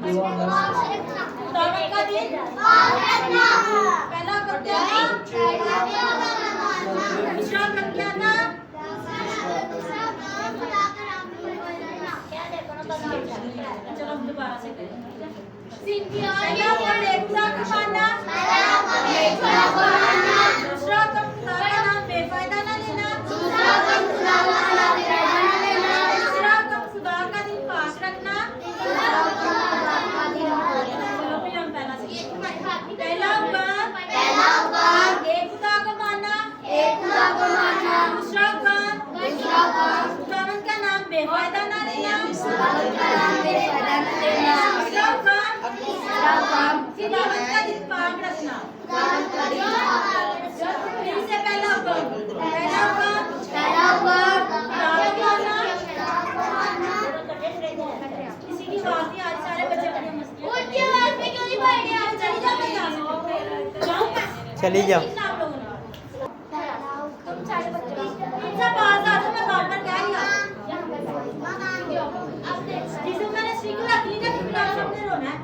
खुदावंद का दिन पहला हुक्म क्या था? दूसरा हुक्म क्या था? चलो हम दोबारा से करें। पहला हुक्म एक खुदा को मानना, दूसरा हुक्म खुदा का नाम बेफायदा ना लेना, तीसरा हुक्म खुदा का दिन पाक रखना। चलो फिर हम पहला से पहला हुक्म एक खुदा को मानना, दूसरा हुक्म खुदावंद का नाम बेफायदा ना लेना, तीसरा हुक्म खुदावंद का दिन पाक रखना। फिर से पहला हुक्म किसी की बात नहीं आज सारे बच्चे बड़े मस्ती उनकी आवाज में क्यों नहीं पढ़ रहे आप? चली जाओ मैं यहाँ से चली जाओ। तुम सारे बच्चे इनसे पास आ जाओ, मैं बार-बार कह रही हूँ। जिसे मैंने सीख रखी ना कि आप सबने रोना है,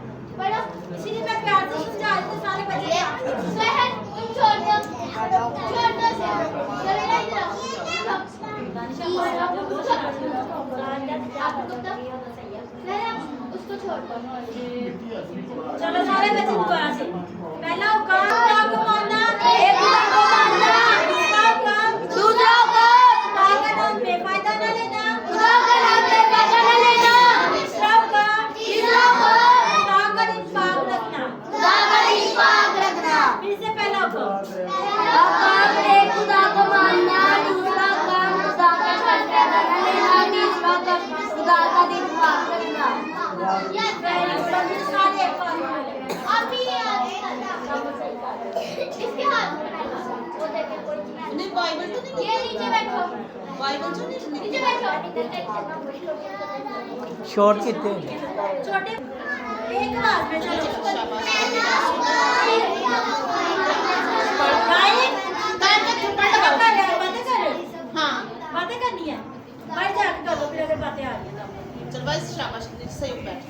इसीलिए मैं प्यार से समझा रही हूँ सारे बच्चे। सहन तुम छोड़ दो चले ना इधर उसको छोड़ दो। चलो सारे बच्चे दोबारा से पहला हुक्म खुदा को मानना, एक खुदा को मानना, दूसरा हुक्म खुदा का नाम बेफायदा न लेना, तीसरा हुक्म खुदा का दिन पाक रखना। फिर से पहला हुक्म एक खुदा को मानना, दूसरा काम खुदा का बेफायदा न लेना, तीसरा काम खुदा का दिन पाक रखना। सारे एक बार इसके हाथ वो देखे कोई नहीं बाइबल तो नहीं, ये नीचे बैठो, बाइबल तो नहीं नीचे बैठो। शॉर्ट कितने छोटे एक क्लास में चलो बातें करनी है भाई, जाके करो फिर अगर बातें आ रही हैं चल भाई शाबाश सही बैठ।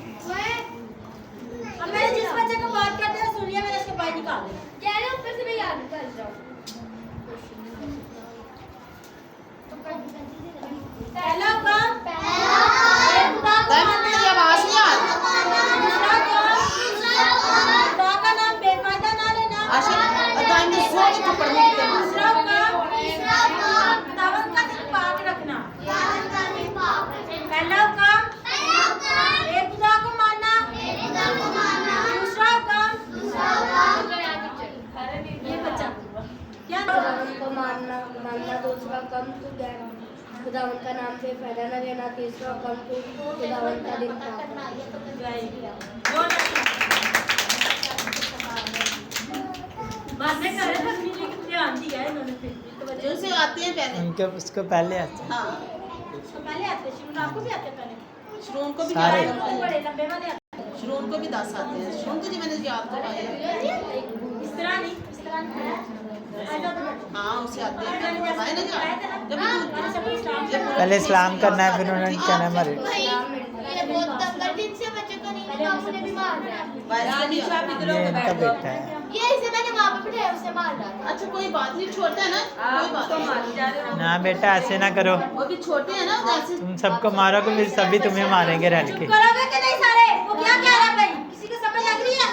अब मैंने जिस बच्चे को बात करते हैं सुन लिया, मैंने उसको बाहर निकाल दिया। कह रहे ऊपर से मैं याद कर जाऊं। पहला हुक्म तेरी आवाज नहीं आ रही। दूसरा हुक्म खुदा का नाम बेफायदा ना लेना, आशा अदाई में सो के थप्पड़ नहीं देते। तीसरा हुक्म खुदावंद का दिन पाक रखना। पहला हुक्म एक खुदा को मानना, दूसरा हुक्म ये बच्चा क्या को मानना, दूसरा काम खुदावंद का नाम से फायदा न लेना, तीसरा काम खुदावंद का दिन पाक रखना। बातें कर रहे थे लेकिन ध्यान दिया है इन्होंने फिर जो से आते हैं पहले। उनके उसको पहले आते हैं। हाँ तो पहले आते हैं शुरू आपको भी आते हैं पहले श्रोन को भी सारे। याद करवाए। बड़े लंबे वाले आते श्रोन को भी 10 आते हैं। श्रोन को जी मैंने याद करवाया। हैं इस तरह नहीं ऐसा तो हाँ उसे आते हैं मैंने बताया ना जब पहले इस्लाम करना है, फिर उन्होंने कहना है मरे। ये बहुत तंग दिन से बच्चे को नहीं मिला, उन्हें भी मार रहा है। रानी चाबी ये इनका बेटा है। ये इसे मैंने वहाँ पे बिठाया, उसे मार रहा था। अच्छा कोई बात नहीं, छोटा है ना कोई बात नहीं। ना बेटा ऐसे ना करो, वो भी छोटे हैं ना जैसे। तुम सबको मारोगे फिर सभी तुम्हें मारेंगे रल के। करोगे कि नहीं सारे? वो क्या कह रहा है भाई? किसी को समझ लग रही है?